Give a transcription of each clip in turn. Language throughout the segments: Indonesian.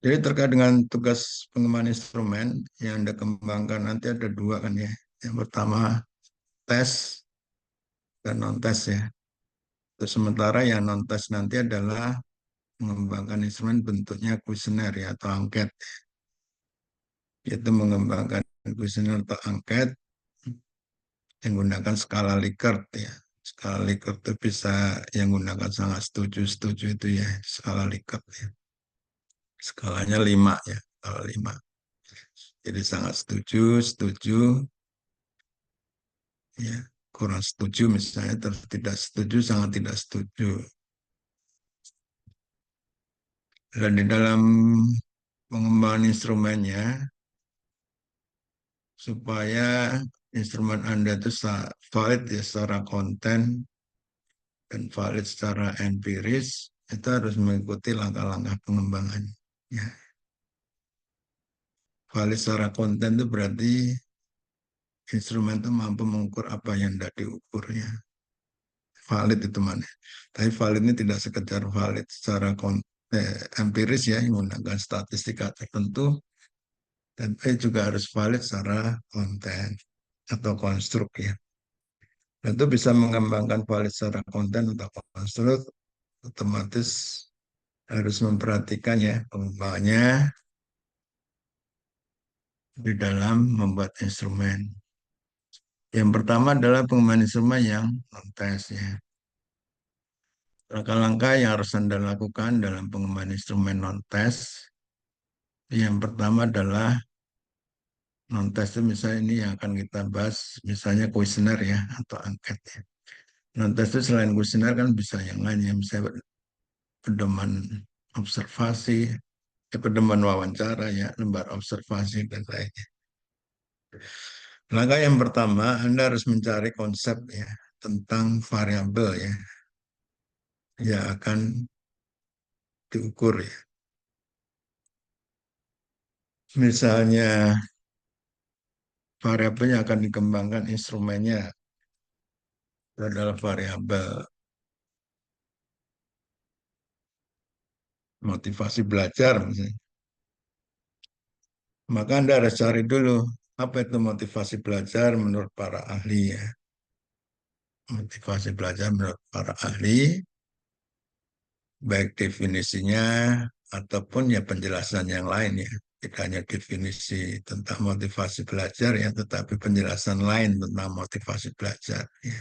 Jadi terkait dengan tugas pengembangan instrumen yang Anda kembangkan nanti ada dua kan ya. Yang pertama tes dan non-tes ya. Terus sementara yang non-tes nanti adalah mengembangkan instrumen bentuknya kuesioner ya atau angket. Yaitu mengembangkan kuesioner atau angket yang menggunakan skala Likert ya. Skala Likert itu bisa yang menggunakan sangat setuju itu ya, skala Likert ya. Skalanya 5 ya, skala 5. Jadi sangat setuju, setuju, ya, kurang setuju misalnya, terus tidak setuju, sangat tidak setuju. Dan di dalam pengembangan instrumennya, supaya instrumen Anda itu valid ya secara konten dan valid secara empiris, itu harus mengikuti langkah-langkah pengembangan. Ya. Valid secara konten itu berarti instrumen itu mampu mengukur apa yang tidak diukurnya. Valid itu mana? Tapi valid ini tidak sekedar valid secara empiris ya, menggunakan statistika tertentu, tapi juga harus valid secara konten atau konstruk ya. Dan itu bisa mengembangkan valid secara konten atau konstruk, otomatis harus memperhatikan ya pengembangannya di dalam membuat instrumen. Yang pertama adalah pengembangan instrumen yang non-test ya. Langkah-langkah yang harus Anda lakukan dalam pengembangan instrumen non-test. Yang pertama adalah non-test itu misalnya ini yang akan kita bahas, misalnya kuesioner ya atau angket ya. Non-test itu selain kuesioner kan bisa yang lain ya, misalnya pedoman observasi, pedoman wawancara ya, lembar observasi dan lainnya. Langkah yang pertama, Anda harus mencari konsep ya tentang variabel ya yang akan diukur ya. Misalnya variabel yang akan dikembangkan instrumennya itu adalah variabel motivasi belajar misalnya. Maka Anda harus cari dulu apa itu motivasi belajar menurut para ahli ya. Motivasi belajar menurut para ahli, baik definisinya ataupun ya penjelasan yang lain ya. Tidak hanya definisi tentang motivasi belajar ya, tetapi penjelasan lain tentang motivasi belajar ya.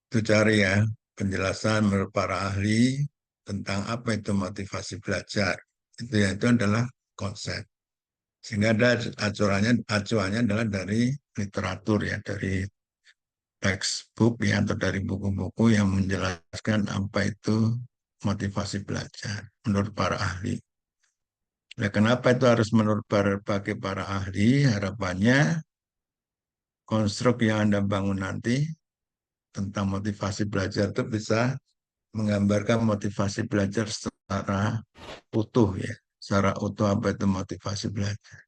Itu cari ya penjelasan menurut para ahli tentang apa itu motivasi belajar. Itu ya itu adalah konsep. Sehingga ada acuannya adalah dari literatur ya, dari textbook ya atau dari buku-buku yang menjelaskan apa itu motivasi belajar menurut para ahli. Nah, kenapa itu harus menurut berbagai para ahli? Harapannya konstruk yang Anda bangun nanti tentang motivasi belajar itu bisa menggambarkan motivasi belajar secara utuh ya. Secara utuh apa itu motivasi belajar.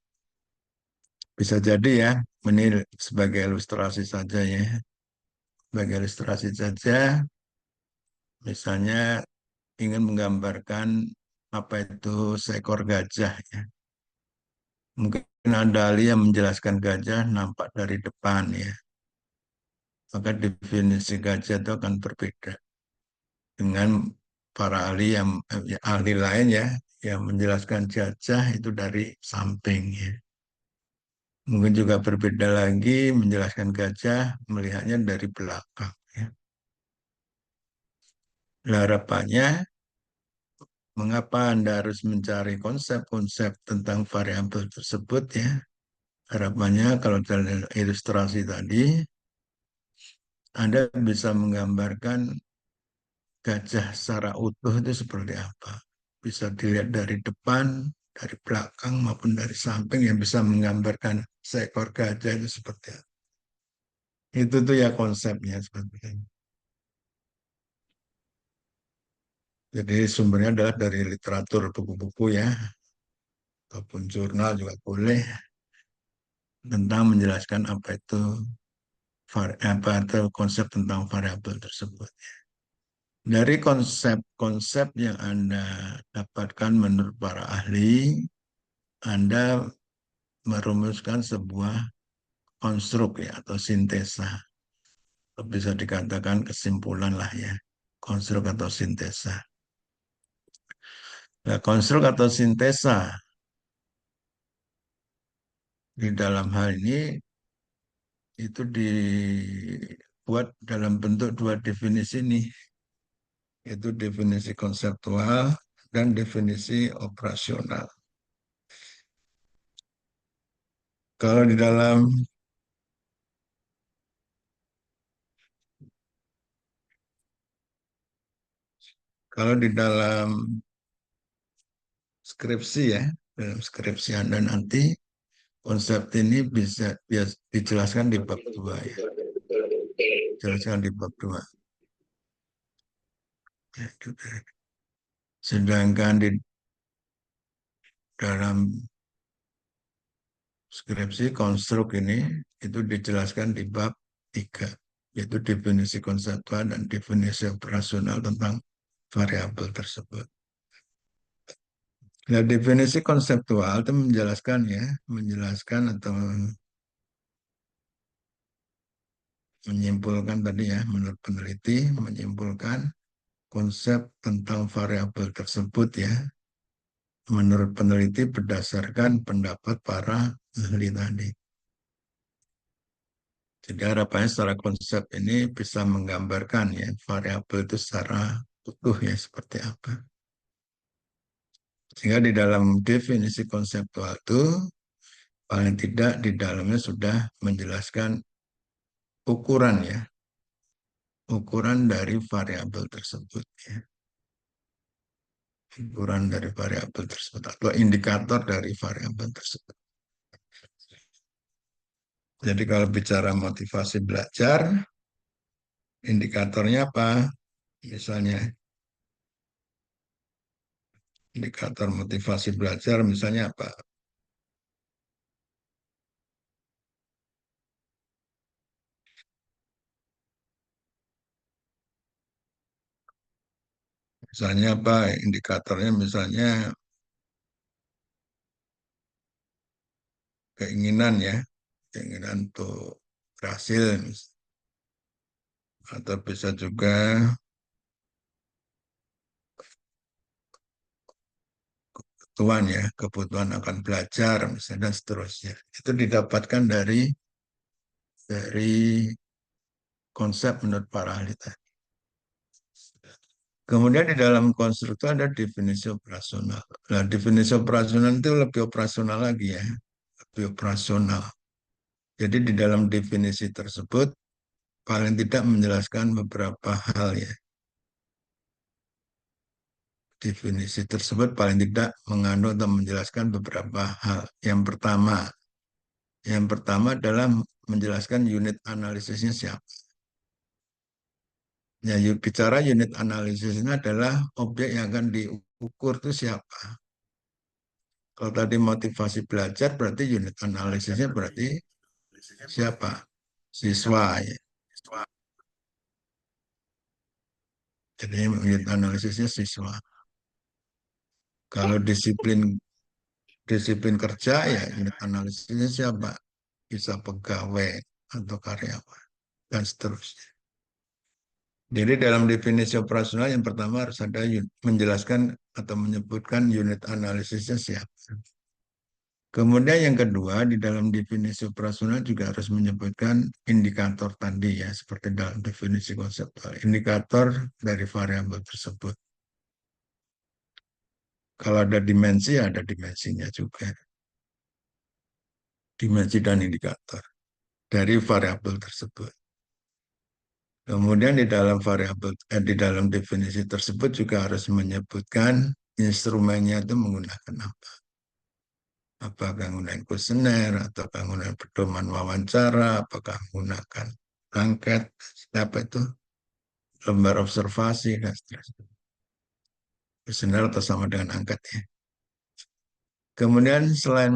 Bisa jadi ya, ini sebagai ilustrasi saja ya. Sebagai ilustrasi saja, misalnya ingin menggambarkan apa itu seekor gajah ya. Mungkin ada ahli yang menjelaskan gajah nampak dari depan ya. Maka definisi gajah itu akan berbeda dengan para ahli yang ahli lain ya yang menjelaskan gajah itu dari samping ya. Mungkin juga berbeda lagi menjelaskan gajah melihatnya dari belakang ya. Nah, harapannya mengapa Anda harus mencari konsep-konsep tentang variabel tersebut ya? Harapannya kalau dalam ilustrasi tadi, Anda bisa menggambarkan gajah secara utuh itu seperti apa. Bisa dilihat dari depan, dari belakang, maupun dari samping yang bisa menggambarkan seekor gajah itu seperti apa. Itu tuh ya konsepnya seperti itu. Jadi sumbernya adalah dari literatur buku-buku ya, ataupun jurnal juga boleh tentang menjelaskan apa itu apa itu konsep tentang variabel tersebut. Dari konsep-konsep yang Anda dapatkan menurut para ahli, Anda merumuskan sebuah konstruk ya atau sintesa. Bisa dikatakan kesimpulan lah ya, konstruk atau sintesa. Nah, konstruk atau sintesa di dalam hal ini itu dibuat dalam bentuk dua definisi nih, yaitu definisi konseptual dan definisi operasional. Kalau di dalam kalau di dalam skripsi ya, dalam skripsi Anda nanti konsep ini bisa dijelaskan di bab 2 ya. Dijelaskan di bab 2. Sedangkan di dalam skripsi konstruk ini itu dijelaskan di bab 3, yaitu definisi konseptual dan definisi operasional tentang variabel tersebut. Nah, definisi konseptual itu menjelaskan ya, menjelaskan atau menyimpulkan tadi ya, menurut peneliti menyimpulkan konsep tentang variabel tersebut ya, menurut peneliti berdasarkan pendapat para ahli tadi. Jadi harapannya secara konsep ini bisa menggambarkan ya variabel itu secara utuh ya seperti apa. Sehingga di dalam definisi konseptual itu paling tidak di dalamnya sudah menjelaskan ukuran ya, ukuran dari variabel tersebut ya. Ukuran dari variabel tersebut atau indikator dari variabel tersebut. Jadi kalau bicara motivasi belajar, indikatornya apa? Misalnya indikator motivasi belajar misalnya apa? Misalnya apa? Indikatornya misalnya keinginan ya, keinginan untuk berhasil atau bisa juga kebutuhan ya, kebutuhan akan belajar misalnya dan seterusnya. Itu didapatkan dari konsep menurut para ahli tadi. Kemudian di dalam konstruktor ada definisi operasional. Nah, definisi operasional itu lebih operasional lagi ya, lebih operasional. Jadi di dalam definisi tersebut paling tidak menjelaskan beberapa hal ya. Definisi tersebut paling tidak mengandung atau menjelaskan beberapa hal. Yang pertama adalah menjelaskan unit analisisnya siapa. Ya, bicara unit analisisnya adalah objek yang akan diukur itu siapa. Kalau tadi motivasi belajar berarti unit analisisnya berarti siapa? Siswa ya. Jadi unit analisisnya siswa. Kalau disiplin disiplin kerja ya unit analisisnya siapa? Bisa pegawai atau karyawan dan seterusnya. Jadi dalam definisi operasional yang pertama harus ada menjelaskan atau menyebutkan unit analisisnya siapa. Kemudian yang kedua, di dalam definisi operasional juga harus menyebutkan indikator tadi ya, seperti dalam definisi konseptual. Indikator dari variabel tersebut. Kalau ada dimensi, ada dimensinya juga. Dimensi dan indikator dari variabel tersebut. Kemudian di dalam definisi tersebut juga harus menyebutkan instrumennya itu menggunakan apa. Apakah menggunakan kuesioner, atau menggunakan pedoman wawancara, apakah menggunakan angket, apa itu, lembar observasi, dan seterusnya. Kuesioner atau sama dengan angket ya. Kemudian selain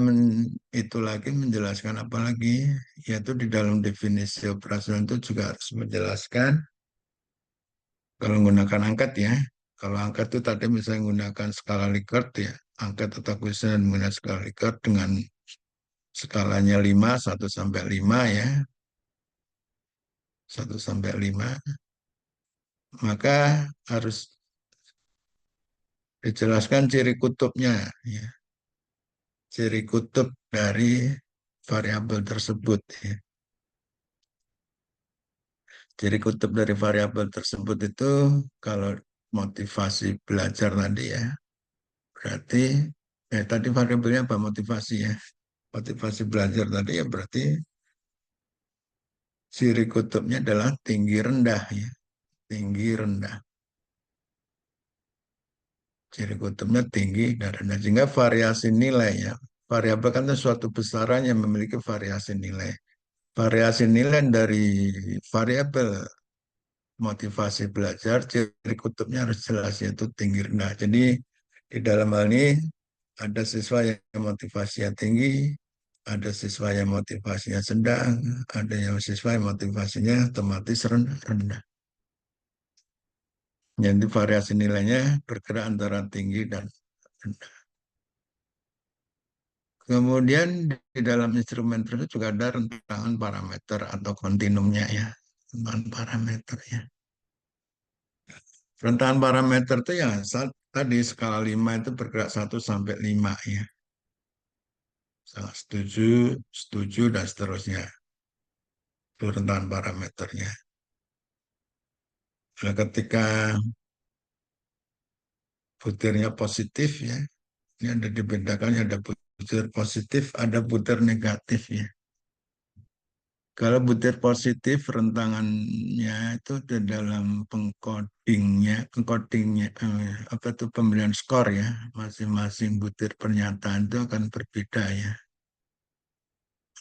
itu lagi menjelaskan apa lagi, yaitu di dalam definisi operasional itu juga harus menjelaskan Kalau menggunakan angkat ya, kalau angkat itu tadi misalnya menggunakan skala Likert ya, angkat atau kuesioner menggunakan skala Likert dengan skalanya 5, 1 sampai 5 ya, 1 sampai 5, maka harus dijelaskan ciri kutubnya, ya. Ciri kutub dari variabel tersebut. Ya. Ciri kutub dari variabel tersebut itu kalau motivasi belajar tadi ya, berarti tadi variabelnya apa motivasi ya? Motivasi belajar tadi ya berarti ciri kutubnya adalah tinggi rendah ya, tinggi rendah. Ciri kutubnya tinggi dan rendah. Sehingga variasi nilai ya. Variabel kan itu suatu besaran yang memiliki variasi nilai. Variasi nilai dari variabel motivasi belajar, ciri kutubnya harus jelas yaitu tinggi rendah. Jadi di dalam hal ini ada siswa yang motivasinya tinggi, ada siswa yang motivasinya sedang, ada yang siswa yang motivasinya otomatis rendah. Jadi variasi nilainya bergerak antara tinggi dan rendah. Kemudian di dalam instrumen tersebut juga ada rentangan parameter atau kontinumnya ya, rentangan parameternya. Rentangan parameter itu ya tadi skala 5 itu bergerak 1 sampai 5 ya. Sangat setuju, setuju dan seterusnya. Itu rentangan parameternya. Nah, ketika butirnya positif ya, ini ada dibedakan ada butir positif, ada butir negatif ya. Kalau butir positif rentangannya itu di dalam pengkodingnya apa itu pemberian skor ya, masing-masing butir pernyataan itu akan berbeda ya.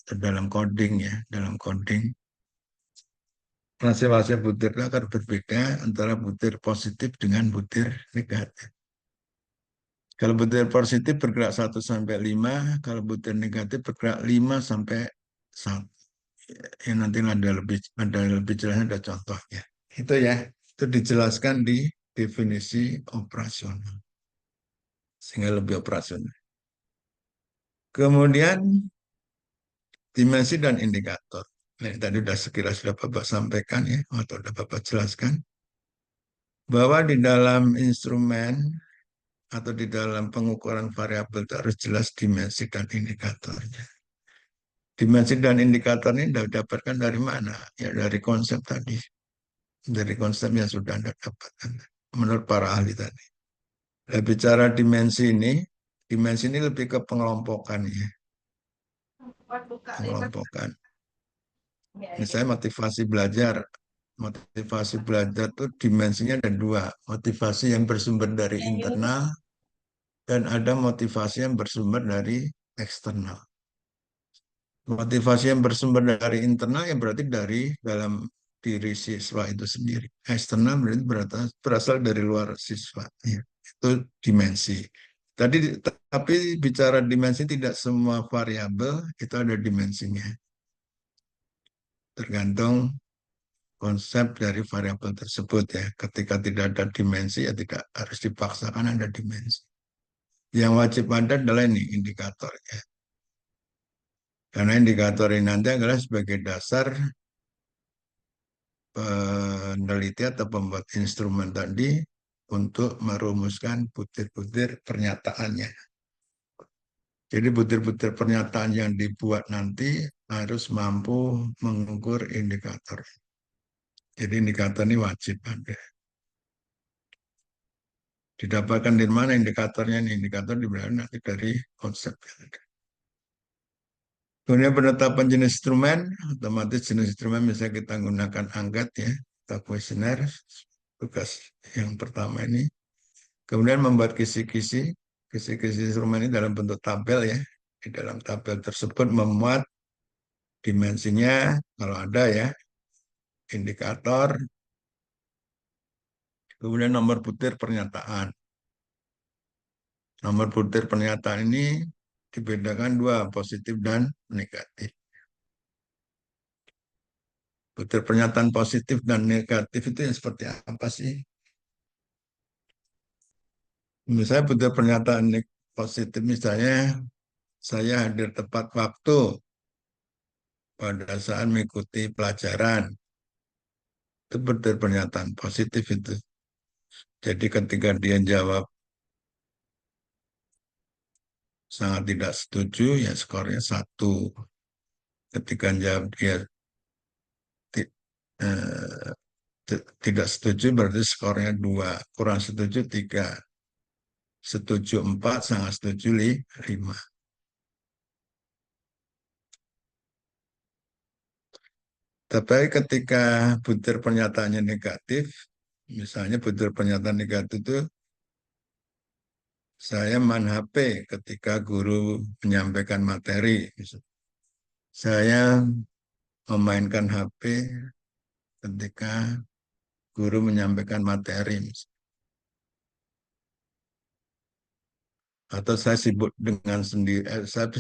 Atau dalam coding ya, dalam coding masing-masing butir itu akan berbeda antara butir positif dengan butir negatif. Kalau butir positif bergerak 1 sampai 5, kalau butir negatif bergerak 5 sampai 1. Ya, nanti ada lebih jelasnya ada contohnya. Itu ya, itu dijelaskan di definisi operasional. Sehingga lebih operasional. Kemudian dimensi dan indikator. Nah, tadi sudah Bapak sampaikan ya, atau sudah Bapak jelaskan, bahwa di dalam instrumen atau di dalam pengukuran variabel itu harus jelas dimensi dan indikatornya. Dimensi dan indikator ini didapatkan dari mana? Ya dari konsep tadi. Dari konsep yang sudah Anda dapatkan. Menurut para ahli tadi. Nah, bicara dimensi ini lebih ke pengelompokan ya. Pengelompokan. Misalnya motivasi belajar. Motivasi belajar itu dimensinya ada dua. Motivasi yang bersumber dari internal dan ada motivasi yang bersumber dari eksternal. Motivasi yang bersumber dari internal yang berarti dari dalam diri siswa itu sendiri. Eksternal berarti berasal dari luar siswa. Ya. Itu dimensi. Tapi bicara dimensi tidak semua variabel itu ada dimensinya. Tergantung konsep dari variabel tersebut ya. Ketika tidak ada dimensi ya tidak harus dipaksakan ada dimensi. Yang wajib ada adalah ini indikator ya. Karena indikator ini nanti adalah sebagai dasar peneliti atau pembuat instrumen tadi untuk merumuskan butir-butir pernyataannya. Jadi butir-butir pernyataan yang dibuat nanti harus mampu mengukur indikator. Jadi indikator ini wajib ada. Didapatkan dari mana indikatornya? Ini indikator diberikan nanti dari konsep. Kemudian penetapan jenis instrumen, otomatis jenis instrumen misalnya kita gunakan angkat ya, atau kuesioner, tugas yang pertama ini. Kemudian membuat kisi-kisi instrumen ini dalam bentuk tabel ya. Di dalam tabel tersebut memuat dimensinya, kalau ada ya, indikator, kemudian nomor butir pernyataan. Nomor butir pernyataan ini dibedakan dua, positif dan negatif. Butir pernyataan positif dan negatif itu yang seperti apa sih? Misalnya butir pernyataan positif, misalnya saya hadir tepat waktu pada saat mengikuti pelajaran. Itu butir pernyataan positif itu. Jadi ketika dia jawab sangat tidak setuju, ya skornya 1. Ketika jawab dia ti- eh, tidak setuju, berarti skornya 2. Kurang setuju 3. Setuju 4, sangat setuju 5. Tapi ketika butir pernyataannya negatif, misalnya butir pernyataan negatif itu, saya main HP ketika guru menyampaikan materi. Saya memainkan HP ketika guru menyampaikan materi. Atau saya sibuk dengan sendiri, saya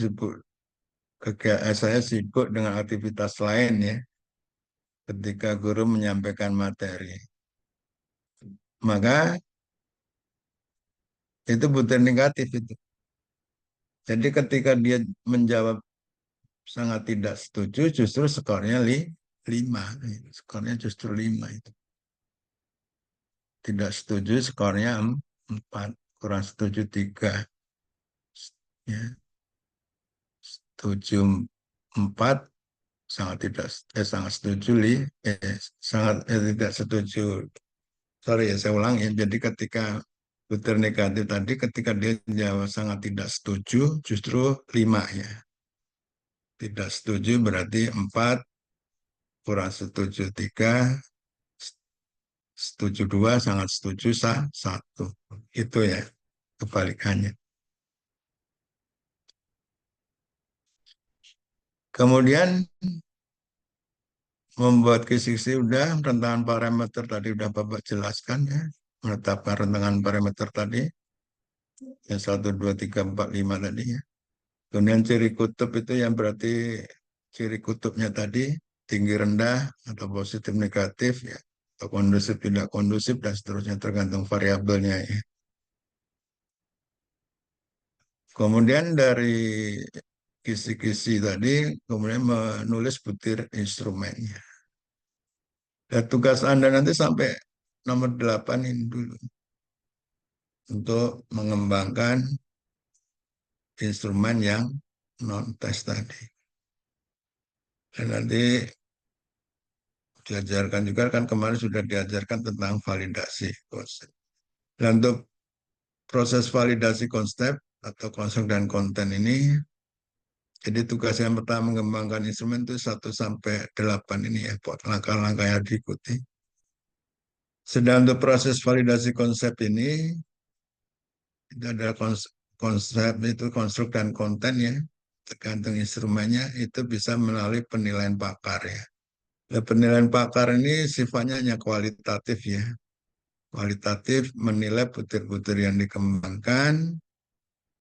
sibuk dengan aktivitas lain ya, ketika guru menyampaikan materi. Maka itu butir negatif itu. Jadi ketika dia menjawab sangat tidak setuju, justru skornya 5. Skornya justru 5 itu. Tidak setuju skornya 4. Kurang setuju 3. Ya. Setuju 4, sangat setuju sangat tidak setuju. Sorry ya, saya ulang ya. Jadi ketika butir negatif tadi, ketika dia jawab sangat tidak setuju, justru 5 ya. Tidak setuju berarti 4, kurang setuju 3, setuju 2, sangat setuju 1. Itu ya kebalikannya. Kemudian membuat kisi-kisi udah, rentangan parameter tadi udah Bapak jelaskan ya. Menetapkan rentangan parameter tadi, yang 1, 2, 3, 4, 5 tadi ya. Kemudian ciri kutub itu yang berarti ciri kutubnya tadi tinggi rendah atau positif negatif ya, atau kondusif tidak kondusif dan seterusnya tergantung variabelnya ya. Kemudian dari kisi-kisi tadi kemudian menulis butir instrumennya. Dan tugas Anda nanti sampai nomor 8 ini dulu untuk mengembangkan instrumen yang non-test tadi. Dan nanti diajarkan juga, kan kemarin sudah diajarkan tentang validasi konsep. Dan untuk proses validasi konsep atau konsep dan konten ini, jadi tugas yang pertama mengembangkan instrumen itu 1 sampai 8 ini ya, langkah-langkah yang diikuti. Sedang untuk proses validasi konsep ini, itu adalah konsep itu konstruk dan konten ya, tergantung instrumennya, itu bisa melalui penilaian pakar ya. Nah, penilaian pakar ini sifatnya hanya kualitatif ya. Kualitatif menilai butir-butir yang dikembangkan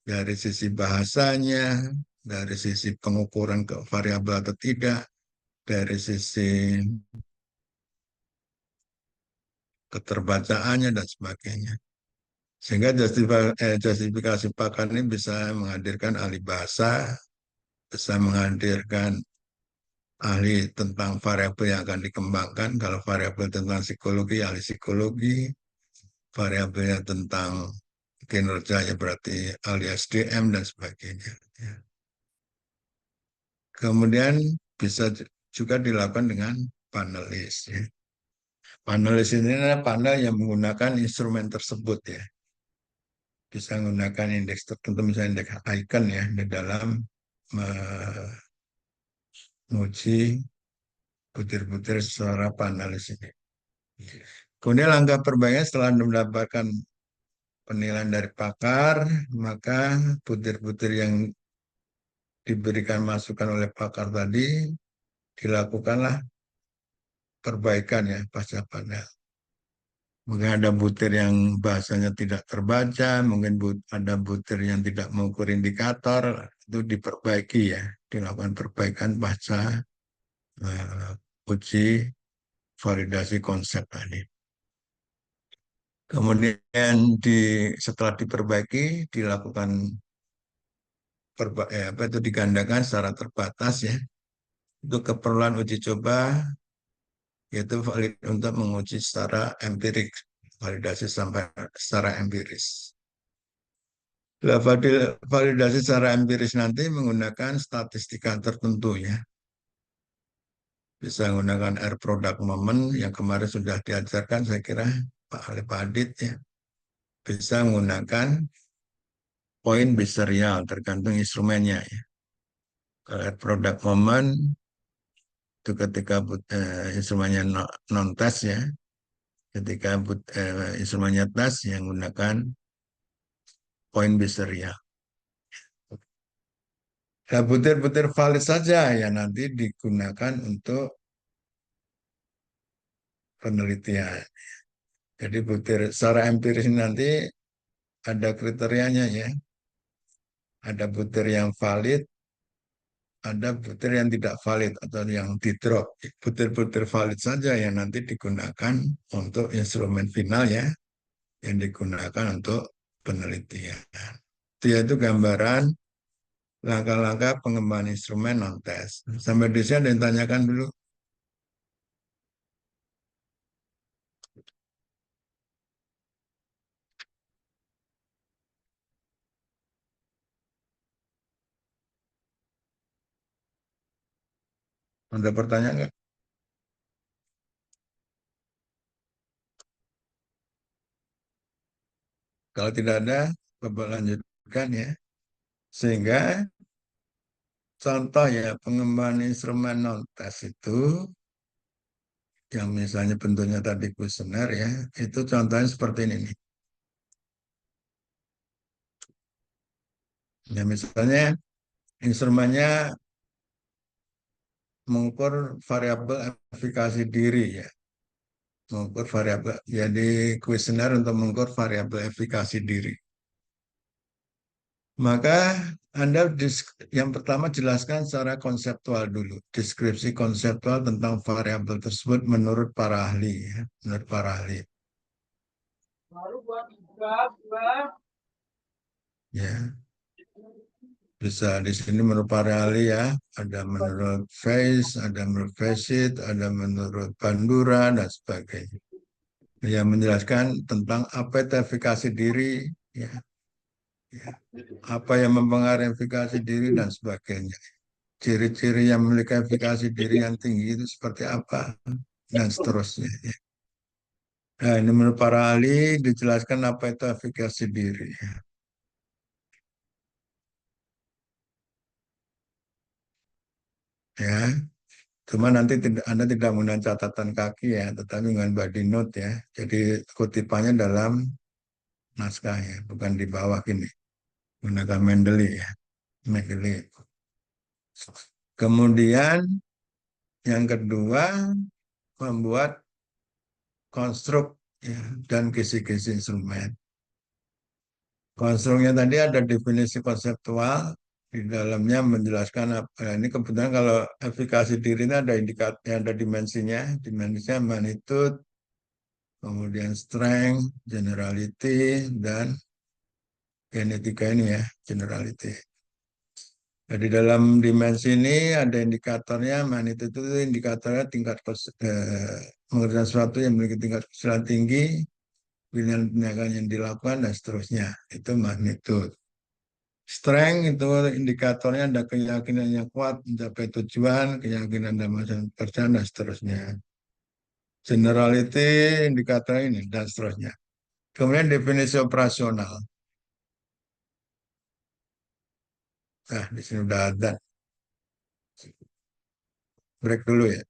dari sisi bahasanya, dari sisi pengukuran ke variabel atau tidak, dari sisi keterbacaannya dan sebagainya. Sehingga justifikasi pakar ini bisa menghadirkan ahli bahasa, bisa menghadirkan ahli tentang variabel yang akan dikembangkan. Kalau variabel tentang psikologi, ahli psikologi. Variabelnya tentang kinerja ya berarti ahli SDM dan sebagainya. Ya. Kemudian bisa juga dilakukan dengan panelis. Ya. Panelis ini adalah panel yang menggunakan instrumen tersebut ya. Bisa menggunakan indeks tertentu, misalnya indeks icon ya, di dalam menguji butir-butir secara panelis ini. Kemudian langkah perbaikan setelah mendapatkan penilaian dari pakar, maka butir-butir yang diberikan masukan oleh pakar tadi, dilakukanlah perbaikan ya pasca panel. Mungkin ada butir yang bahasanya tidak terbaca, mungkin ada butir yang tidak mengukur indikator, itu diperbaiki ya, dilakukan perbaikan pasca uji validasi konsep tadi. Kemudian setelah diperbaiki, dilakukan apa itu digandakan secara terbatas ya. Untuk keperluan uji coba yaitu valid untuk menguji secara empirik, validasi sampai secara empiris. Nah, validasi secara empiris nanti menggunakan statistika tertentu ya. Bisa menggunakan R product moment yang kemarin sudah diajarkan saya kira oleh Pak Adit ya. Bisa menggunakan poin biserial tergantung instrumennya ya. Kalau R product moment itu ketika instrumennya non test ya. Ketika instrumennya tes yang menggunakan poin biserial. Nah, butir-butir valid saja ya nanti digunakan untuk penelitian. Jadi butir secara empiris nanti ada kriterianya ya. Ada butir yang valid, ada butir yang tidak valid atau yang di drop. Butir-butir valid saja yang nanti digunakan untuk instrumen final ya, yang digunakan untuk penelitian. Itu gambaran langkah-langkah pengembangan instrumen non-test. Sampai di sini ada yang tanyakan dulu. Ada pertanyaan nggak? Kalau tidak ada, Bapak lanjutkan ya. Sehingga contoh ya pengembangan instrumen non-test itu yang misalnya bentuknya tadi kuesioner ya, itu contohnya seperti ini nih. Ya misalnya instrumennya mengukur variabel efikasi diri ya, mengukur variabel jadi kuesioner untuk mengukur variabel efikasi diri. Maka Anda yang pertama jelaskan secara konseptual dulu, deskripsi konseptual tentang variabel tersebut menurut para ahli ya, menurut para ahli. Ya, bisa di sini menurut para ahli ya, ada menurut Face, ada menurut Faceit, ada menurut Bandura dan sebagainya. Yang menjelaskan tentang apa itu efikasi diri, ya, ya, apa yang mempengaruhi efikasi diri dan sebagainya. Ciri-ciri yang memiliki efikasi diri yang tinggi itu seperti apa dan seterusnya. Ya. Nah, ini menurut para ahli dijelaskan apa itu efikasi diri. Ya, cuma nanti Anda tidak menggunakan catatan kaki ya, tetapi dengan body note ya. Jadi kutipannya dalam naskah ya, bukan di bawah ini. Menggunakan Mendeley ya, Mendeley. Kemudian yang kedua membuat konstruk ya, dan kisi-kisi instrumen. Konstruknya tadi ada definisi konseptual, di dalamnya menjelaskan apa. Ini kebetulan kalau efikasi diri ini ada indikator, ada dimensinya magnitude, kemudian strength, generality, dan genetika ini ya, generality. Jadi dalam dimensi ini ada indikatornya, magnitude itu indikatornya tingkat mengerjakan sesuatu yang memiliki tingkat kesulitan tinggi, pilihan tindakan yang dilakukan, dan seterusnya. Itu magnitude. Strength itu indikatornya ada keyakinan yang kuat mencapai tujuan, keyakinan dalam masa pekerjaan, dan seterusnya. Generality indikator ini, dan seterusnya. Kemudian definisi operasional. Nah, di sini udah ada. Break dulu ya.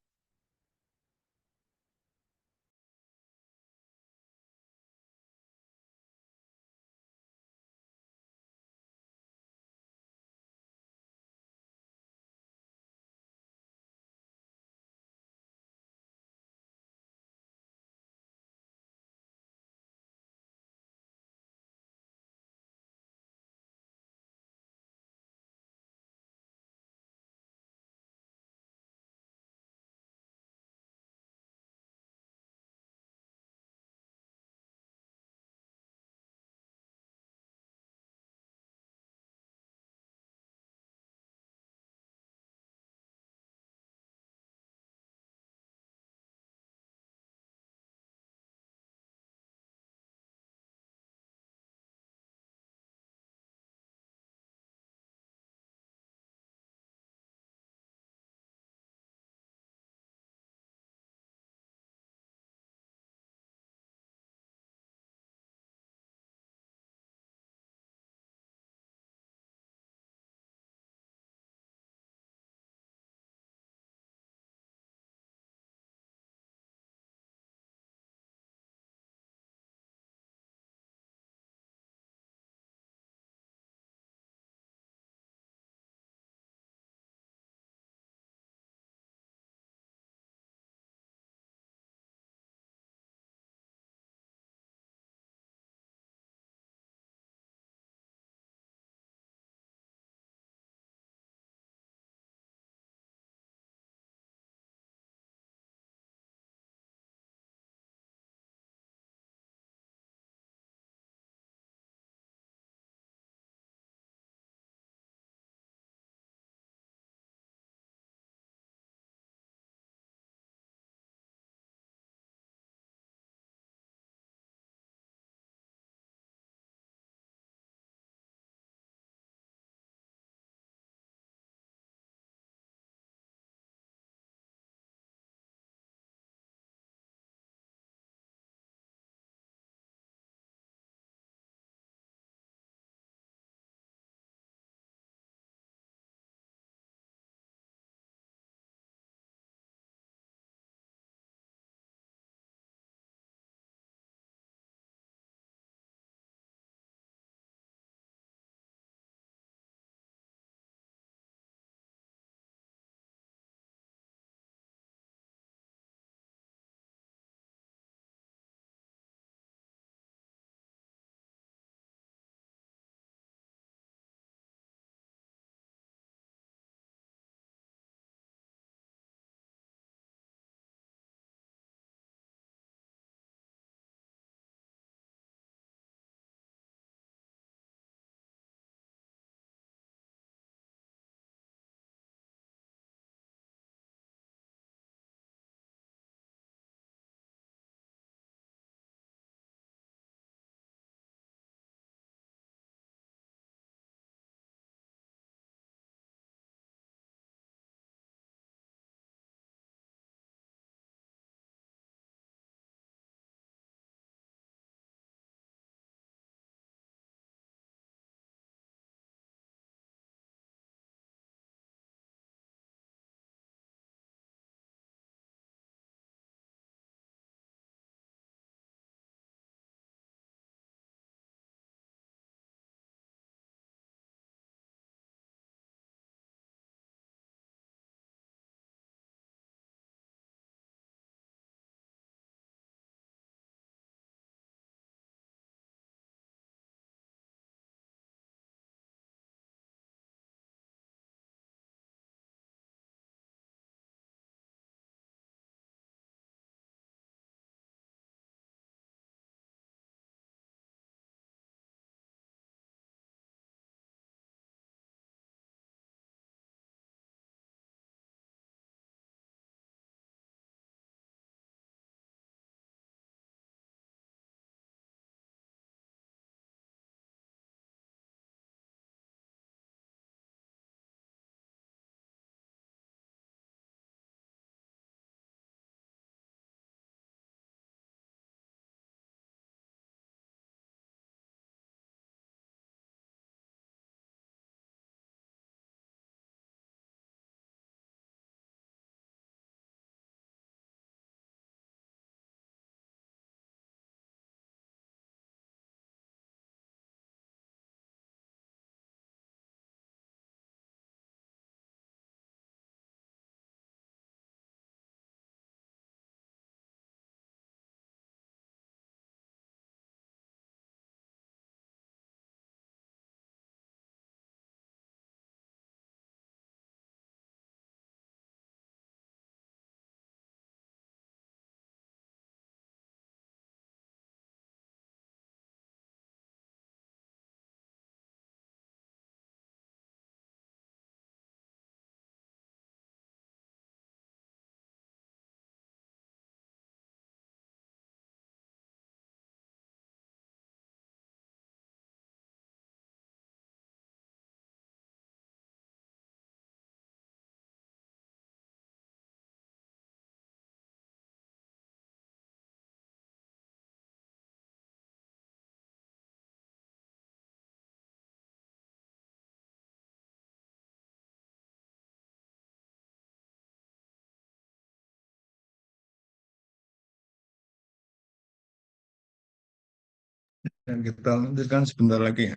Dan kita lanjutkan sebentar lagi ya.